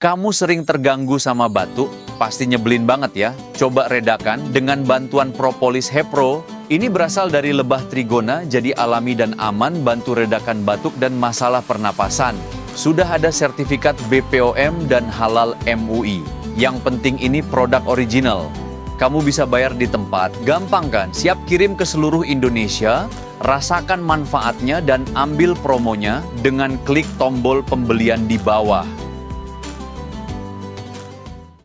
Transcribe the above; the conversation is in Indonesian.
Kamu sering terganggu sama batuk? Pasti nyebelin banget ya. Coba redakan dengan bantuan propolis Hepro. Ini berasal dari lebah trigona, jadi alami dan aman, bantu redakan batuk dan masalah pernapasan. Sudah ada sertifikat BPOM dan halal MUI. Yang penting ini produk original. Kamu bisa bayar di tempat, gampang kan? Siap kirim ke seluruh Indonesia, rasakan manfaatnya dan ambil promonya dengan klik tombol pembelian di bawah.